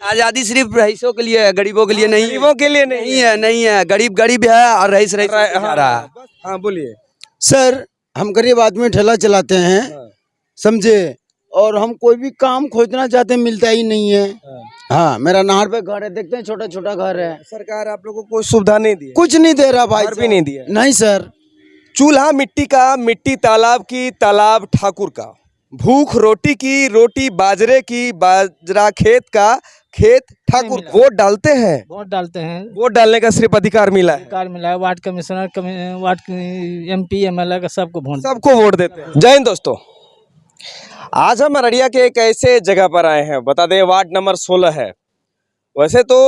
आजादी सिर्फ रईसों के लिए है, गरीबों के लिए नहीं है। गरीबों के लिए नहीं नहीं है, नहीं है। गरीब गरीब है और रईस रईस हाँ, जा रहा है। हाँ बोलिए। सर हम गरीब आदमी ठेला चलाते हैं, समझे, और हम कोई भी काम खोजना चाहते हैं मिलता ही नहीं है। हाँ मेरा नहर पे घर है, देखते हैं छोटा छोटा घर है। सरकार आप लोगों को कोई सुविधा नहीं दी है? कुछ नहीं दे रहा भाई, घर भी नहीं दिया? नहीं सर। चूल्हा मिट्टी का, मिट्टी तालाब की, तालाब ठाकुर का। भूख रोटी की, रोटी बाजरे की, बाजरा खेत का, खेत ठाकुर। वोट डालते हैं? वोट डालते हैं। वोट डालने का सिर्फ अधिकार मिला है? अधिकार मिला है। Ward commissioner, ward MP MLA का सबको वोट देते हैं। जय हिंद दोस्तों, आज हम अररिया के एक ऐसे जगह पर आए हैं, बता दें वार्ड नंबर 16 है। वैसे तो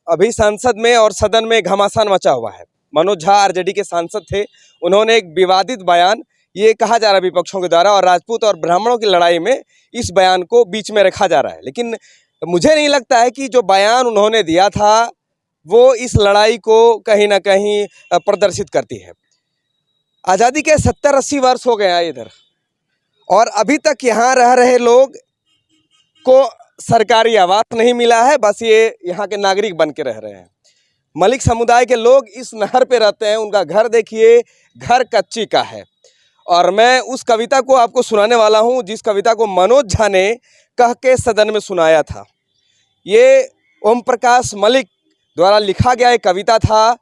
अभी सांसद में और सदन में घमासान मचा हुआ है। मनोज झा आरजेडी के सांसद थे, उन्होंने एक विवादित बयान, ये कहा जा रहा है विपक्षों के द्वारा, और राजपूत और ब्राह्मणों की लड़ाई में इस बयान को बीच में रखा जा रहा है। लेकिन मुझे नहीं लगता है कि जो बयान उन्होंने दिया था वो इस लड़ाई को कहीं ना कहीं प्रदर्शित करती है। आज़ादी के 70-80 वर्ष हो गए हैं इधर, और अभी तक यहाँ रह रहे लोग को सरकारी आवास नहीं मिला है। बस ये यहाँ के नागरिक बन के रह रहे हैं। मलिक समुदाय के लोग इस नहर पे रहते हैं, उनका घर देखिए, घर कच्ची का है। और मैं उस कविता को आपको सुनाने वाला हूँ जिस कविता को मनोज झा ने कह के सदन में सुनाया था। ये ओम प्रकाश मलिक द्वारा लिखा गया एक कविता था।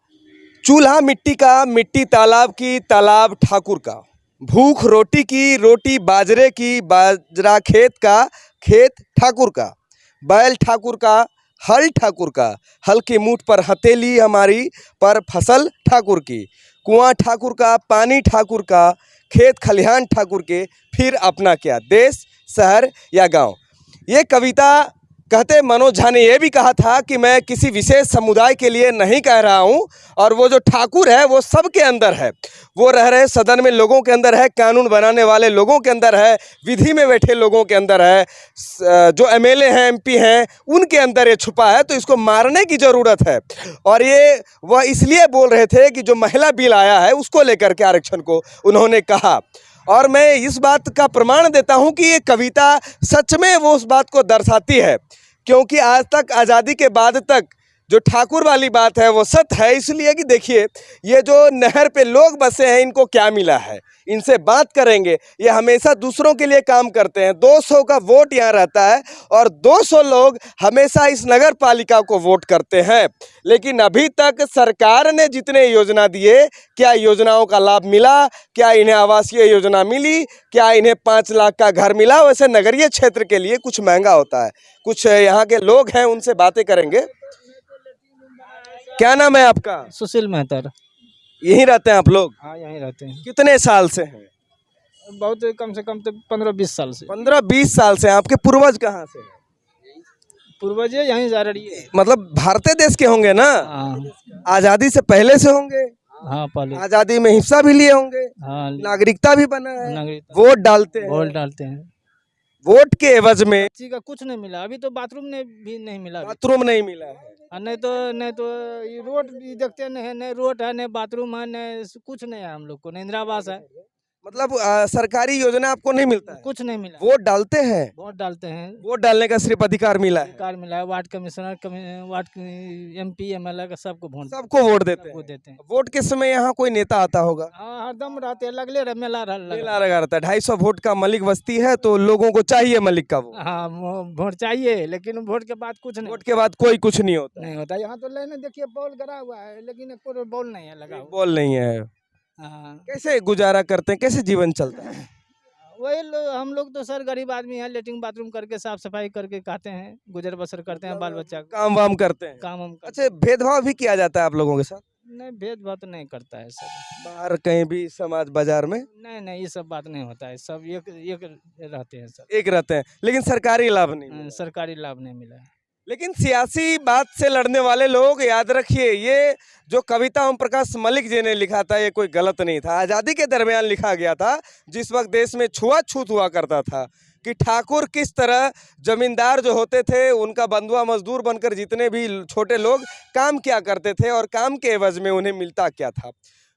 चूल्हा मिट्टी का, मिट्टी तालाब की, तालाब ठाकुर का। भूख रोटी की, रोटी बाजरे की, बाजरा खेत का, खेत ठाकुर का। बैल ठाकुर का, हल ठाकुर का, हल की मूठ पर हथेली हमारी, पर फसल ठाकुर की। कुआं ठाकुर का, पानी ठाकुर का, खेत खलिहान ठाकुर के, फिर अपना क्या, देश शहर या गांव। ये कविता कहते मनोज झा ने यह भी कहा था कि मैं किसी विशेष समुदाय के लिए नहीं कह रहा हूं, और वो जो ठाकुर है वो सबके अंदर है। वो रह रहे सदन में लोगों के अंदर है, कानून बनाने वाले लोगों के अंदर है, विधि में बैठे लोगों के अंदर है, जो MLA हैं, MP हैं, उनके अंदर ये छुपा है। तो इसको मारने की ज़रूरत है। और ये वह इसलिए बोल रहे थे कि जो महिला बिल आया है उसको लेकर के आरक्षण को उन्होंने कहा। और मैं इस बात का प्रमाण देता हूं कि ये कविता सच में वो उस बात को दर्शाती है, क्योंकि आज तक आज़ादी के बाद तक जो ठाकुर वाली बात है वो सत्य है। इसलिए कि देखिए ये जो नहर पे लोग बसे हैं इनको क्या मिला है, इनसे बात करेंगे। ये हमेशा दूसरों के लिए काम करते हैं। 200 का वोट यहाँ रहता है और 200 लोग हमेशा इस नगर पालिका को वोट करते हैं। लेकिन अभी तक सरकार ने जितने योजना दिए, क्या योजनाओं का लाभ मिला? क्या इन्हें आवासीय योजना मिली? क्या इन्हें 5 लाख का घर मिला? वैसे नगरीय क्षेत्र के लिए कुछ महंगा होता है। कुछ यहाँ के लोग हैं, उनसे बातें करेंगे। क्या नाम है आपका? सुशील मेहतर। यहीं रहते हैं आप लोग? हाँ यहीं रहते हैं। कितने साल से हैं? बहुत कम से कम तो 15-20 साल से। 15-20 साल से। आपके पूर्वज कहाँ से हैं? पूर्वज यहीं जा रही है। मतलब भारतीय देश के होंगे ना? हाँ। आजादी से पहले से होंगे? हाँ पहले। आजादी में हिस्सा भी लिए होंगे? हाँ। नागरिकता भी बना है? नागरिकता। वोट डालते हैं? वोट डालते हैं। वोट के एवज में किसी का कुछ नहीं मिला अभी तो। बाथरूम ने भी नहीं मिला। बाथरूम नहीं मिला है? नहीं तो ये रोड भी देखते नहीं है, नहीं रोड है, नहीं बाथरूम है, नहीं कुछ नहीं है। हम लोग को नहीं इंदिरा आवास है। मतलब सरकारी योजना आपको नहीं मिलता है? कुछ नहीं मिला। वोट डालते हैं? वोट डालते हैं। वोट डालने का सिर्फ अधिकार मिला है? अधिकार मिला है। Ward commissioner, ward MP MLA का सबको वोट देते हैं। वोट के समय यहाँ कोई नेता आता होगा? हाँ हरदम रहते हैं, लगले मेला लगा रहता है। 250 वोट का मलिक बस्ती है, तो लोगों को चाहिए मलिक का वोट। हाँ वोट चाहिए, लेकिन वोट के बाद कुछ नहीं। वोट के बाद कोई कुछ नहीं होता। यहाँ तो लाइन देखिए, बॉल गड़ा हुआ है, लेकिन कोई बॉल नहीं है लगा हुआ। बॉल नहीं है। हाँ। कैसे गुजारा करते हैं, कैसे जीवन चलता है? वही हम लोग तो सर गरीब आदमी हैं, लेटरिन बाथरूम करके साफ सफाई करके खाते हैं, गुजर बसर करते हैं, बाल बच्चा काम वाम करते हैं? काम हम। अच्छा, भेदभाव भी किया जाता है आप लोगों के साथ? नहीं भेदभाव तो नहीं करता है सर। बाहर कहीं भी समाज बाजार में? नहीं ये सब बात नहीं होता है। सब एक रहते हैं सर। एक रहते हैं, लेकिन सरकारी लाभ नहीं। सरकारी लाभ नहीं मिला है। लेकिन सियासी बात से लड़ने वाले लोग, याद रखिए, ये जो कविता ओम प्रकाश मलिक जी ने लिखा था ये कोई गलत नहीं था। आज़ादी के दरमियान लिखा गया था, जिस वक्त देश में छुआछूत हुआ करता था कि ठाकुर किस तरह जमींदार जो होते थे उनका बंधुआ मजदूर बनकर जितने भी छोटे लोग काम किया करते थे और काम के एवज में उन्हें मिलता क्या था।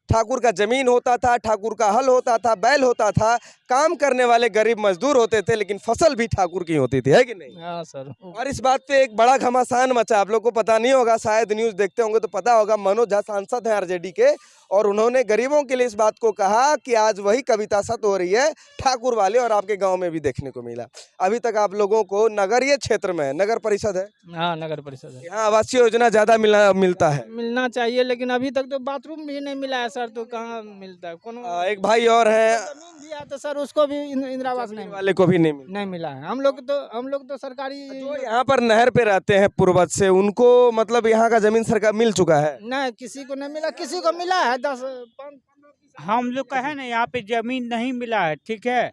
ठाकुर का जमीन होता था, ठाकुर का हल होता था, बैल होता था, काम करने वाले गरीब मजदूर होते थे, लेकिन फसल भी ठाकुर की होती थी, है कि नहीं? हाँ सर। और इस बात पे एक बड़ा घमासान मचा, आप लोग को पता नहीं होगा, शायद न्यूज़ देखते होंगे तो पता होगा। मनोज झा सांसद हैं आरजेडी के, और उन्होंने गरीबों के लिए इस बात को कहा कि आज वही कविता सत हो रही है ठाकुर वाले, और आपके गांव में भी देखने को मिला। अभी तक आप लोगों को नगरीय क्षेत्र में, नगर परिषद है, हाँ नगर परिषद है। यहाँ आवासीय योजना ज्यादा मिलता है। मिलना चाहिए, लेकिन अभी तक तो बाथरूम भी नहीं मिला है सर, तो कहाँ मिलता है? कोनो एक भाई और हैं, जमीन दिया तो सर उसको भी इंदिरा आवास नहीं वाले को भी नहीं मिला। नहीं मिला है। हम लोग तो सरकारी जो यहाँ पर नहर पे रहते हैं पूर्वज से, उनको मतलब यहाँ का जमीन सरकार मिल चुका है? नहीं, किसी को नहीं मिला, किसी को मिला है 10-15। हम लोग का है ना यहाँ पे जमीन नहीं मिला है, ठीक है।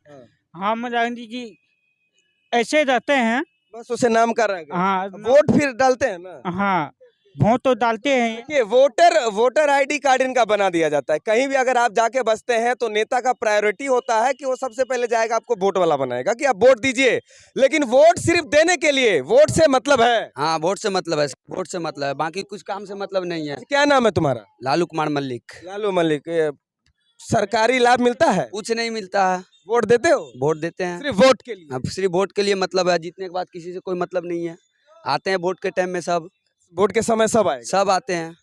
हम रानी जी ऐसे रहते हैं। बस उसे नाम कर रहे हैं। हाँ वोट फिर डालते हैं ना? हाँ, वोट तो डालते हैं। ये वोटर आईडी कार्ड इनका बना दिया जाता है। कहीं भी अगर आप जाके बसते हैं तो नेता का प्रायोरिटी होता है कि वो सबसे पहले जाएगा, आपको वोट वाला बनाएगा कि आप वोट दीजिए, लेकिन वोट सिर्फ देने के लिए, वोट से मतलब है। हाँ, वोट से मतलब है, वोट से मतलब है, बाकी कुछ काम से मतलब नहीं है। क्या नाम है तुम्हारा? लालू कुमार मल्लिक। लालू मलिक। सरकारी लाभ मिलता है? कुछ नहीं मिलता है। वोट देते हो? वोट देते हैं सिर्फ वोट के लिए? अब सिर्फ वोट के लिए मतलब है, जीतने के बाद किसी से कोई मतलब नहीं है। आते हैं वोट के टाइम में, सब वोट के समय सब आए। सब आते हैं।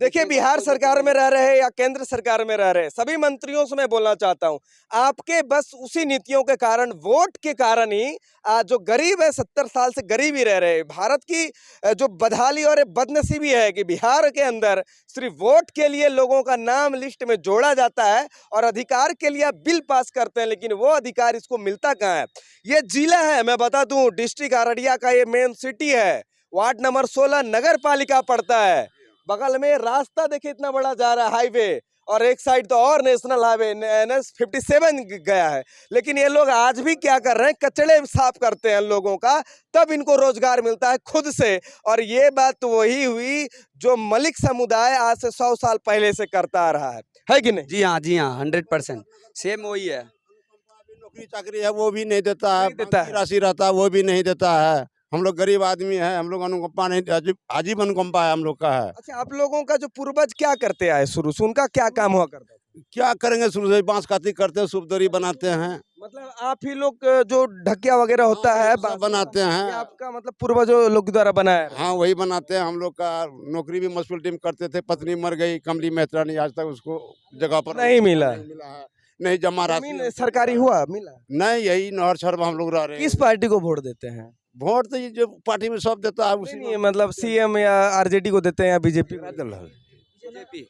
देखिए, बिहार सरकार में रह रहे या केंद्र सरकार में रह रहे सभी मंत्रियों से मैं बोलना चाहता हूं, आपके बस उसी नीतियों के कारण, वोट के कारण ही आज जो गरीब है 70 साल से गरीब ही रह रहे। भारत की जो बदहाली और बदनसीबी है कि बिहार के अंदर सिर्फ वोट के लिए लोगों का नाम लिस्ट में जोड़ा जाता है और अधिकार के लिए बिल पास करते हैं, लेकिन वो अधिकार इसको मिलता कहाँ है? ये जिला है, मैं बता दूं, डिस्ट्रिक्ट अररिया का ये मेन सिटी है, वार्ड नंबर 16 नगर पालिका पड़ता है। बगल में रास्ता देखिए इतना बड़ा जा रहा है, हाईवे, और एक साइड तो और नेशनल हाईवे NH-57 गया है। लेकिन ये लोग आज भी क्या कर रहे हैं? कचड़े साफ करते हैं लोगों का, तब इनको रोजगार मिलता है खुद से। और ये बात तो वही हुई जो मलिक समुदाय आज से 100 साल पहले से करता आ रहा है कि नहीं? जी हाँ, जी हाँ, 100% सेम वही है। नौकरी चाकरी है वो भी नहीं देता है, नहीं देता है। राशि रहता है वो भी नहीं देता है। हम लोग गरीब आदमी हैं, हम लोग अनुकंपा नहीं, अजीब अनुकंपा है हम लोग का है। अच्छा, आप लोगों का जो पूर्वज क्या करते आए शुरू से, उनका क्या काम हुआ करता था? क्या करेंगे, शुरू से बांस काती करते हैं, सुपदरी बनाते हैं, मतलब आप ही लोग जो ढकिया वगैरह होता है सब बनाते ये हैं। आपका मतलब पूर्वजों लोग द्वारा बनाया है? हाँ वही बनाते हैं। हम लोग का नौकरी भी मशहूर टीम करते थे, पत्नी मर गई कमली मेहतरानी, आज तक उसको जगह पर नहीं मिला। नहीं मिला है, नहीं जमा जमीन राशि सरकारी हुआ मिला? नहीं। यही नहर छर में हम लोग रह रहे हैं। किस पार्टी को वोट देते हैं? वोट तो ये जो पार्टी में सब देता है उसी नहीं, मतलब सीएम या आरजेडी को देते हैं या बीजेपी बीजेपी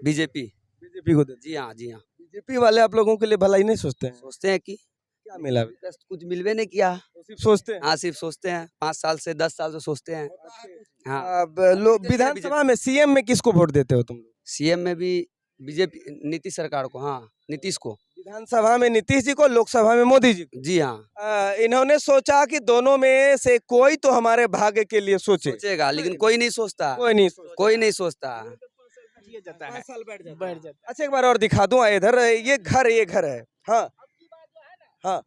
बीजेपी बीजेपी को देते जी हाँ, जी हाँ। हैं? बीजेपी वाले आप लोगों के लिए भलाई नहीं सोचते हैं? सोचते हैं कि क्या मिला? कुछ मिलवे नहीं किया। तो सिर्फ सोचते हैं। हाँ, सिर्फ सोचते हैं, 5 साल से 10 साल से सोचते हैं। हाँ, अब लोग विधानसभा में सीएम में किसको वोट देते हो तुम लोग? सीएम में भी बीजेपी, नीतीश सरकार को। हाँ, नीतीश को। विधानसभा में नीतीश जी को, लोकसभा में मोदी जी को। जी हाँ। इन्होंने सोचा कि दोनों में से कोई तो हमारे भाग्य के लिए सोचे। सोचेगा, लेकिन कोई नहीं सोचता। कोई नहीं सोचता। कोई नहीं सोचता। जाता है, 5 साल बैठ बैठ जाता है। अच्छा, एक बार और दिखा दूं इधर, ये घर है। हाँ हाँ,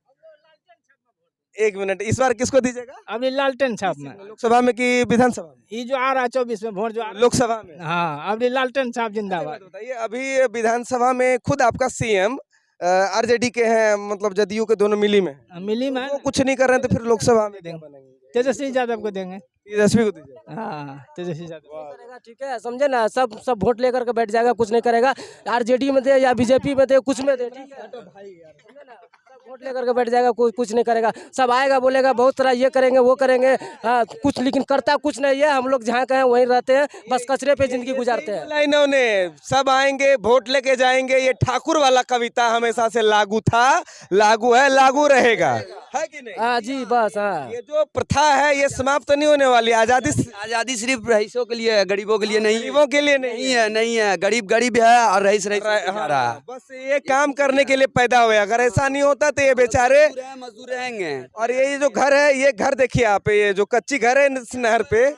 एक मिनट, इस बार किसको दीजिएगा? अभी लालटेन छाप में, लोकसभा में कि विधानसभा में? ये जो आ रहा है 24 में वोट जो आ रहा लोकसभा में। है, हाँ अभी लालटेन छाप जिंदाबाद। बताइए, अभी विधानसभा में खुद आपका सीएम आरजेडी के हैं, मतलब जदयू के, दोनों मिली में हैं। मिली में वो कुछ नहीं कर रहे हैं, तो फिर लोकसभा में क्या बनेंगे? तेजस्वी यादव को देंगे। तेजस्वी को दीजिए। हाँ तेजस्वी यादव। करेगा, ठीक है, समझे ना, सब वोट लेकर के बैठ जाएगा, कुछ नहीं करेगा। आरजेडी में दे या बीजेपी में दे, कुछ में दे, ठीक है, समझे ना, सब वोट लेकर के बैठ जाएगा, कुछ नहीं करेगा। सब आएगा बोलेगा बहुत तरह ये करेंगे वो करेंगे, हाँ कुछ, लेकिन करता कुछ नहीं है। हम लोग जहाँ कहें वहीं रहते हैं, बस कचरे पे जिंदगी गुजारते हैं। इन्होंने सब आएंगे वोट लेके जाएंगे, ये ठाकुर वाला कविता हमेशा से लागू था, लागू है, लागू रहेगा, है कि नहीं? हाँ जी, बस हाँ। ये जो प्रथा है ये समाप्त नहीं होने वाली। आजादी सिर्फ रईसों के लिए है, गरीबों के लिए नहीं है। गरीबों के लिए नहीं है, नहीं है। गरीब है और रईस जा रहा है। बस ये काम करने के लिए पैदा हुए। अगर ऐसा नहीं होता तो ये बेचारे मजदूर रहेंगे। और ये जो घर है, ये घर देखिए आप, ये जो कच्ची घर है इस नहर पे।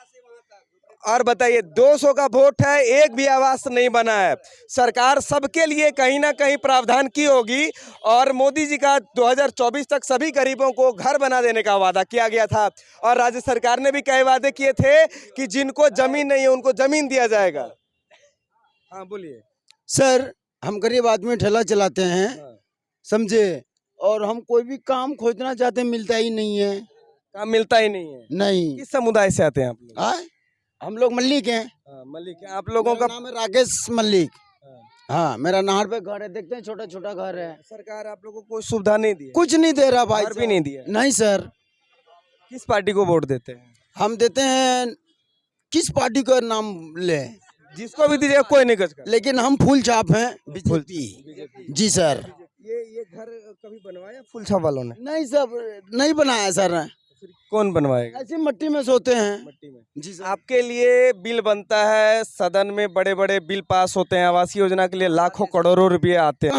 और बताइए, 200 का वोट है, एक भी आवास नहीं बना है। सरकार सबके लिए कहीं ना कहीं प्रावधान की होगी। और मोदी जी का 2024 तक सभी गरीबों को घर बना देने का वादा किया गया था, और राज्य सरकार ने भी कई वादे किए थे कि जिनको जमीन नहीं है उनको जमीन दिया जाएगा। हाँ बोलिए। सर हम गरीब आदमी ठेला चलाते हैं, समझे, और हम कोई भी काम खोजना चाहते हैं मिलता ही नहीं है। काम मिलता ही नहीं है। नहीं। किस समुदाय से आते हैं आप लोग? हाँ, हम लोग मल्लिक हैं। मलिक, आप लोगों का मेरा नाम है राकेश मल्लिक। हाँ, मेरा नहर पे घर है, देखते हैं छोटा छोटा घर है। सरकार आप लोगों को कोई सुविधा नहीं दी है? कुछ नहीं दे रहा भाई घर भी साहब। नहीं दिया? नहीं सर, किस पार्टी को वोट देते हैं? हम देते हैं, किस पार्टी का नाम ले, जिसको भी दीजिएगा कोई नहीं कुछ कर। लेकिन हम फूल छाप हैं बीजेपी। जी सर। ये घर कभी बनवाया फुल छाप वालों ने? नहीं सर, नहीं बनाया सर, कौन बनवाएगा? ऐसी मिट्टी में सोते हैं। मट्टी में। जी सर। आपके लिए बिल बनता है, सदन में बड़े बड़े बिल पास होते हैं, आवासीय योजना के लिए लाखों करोड़ों रुपए आते हैं।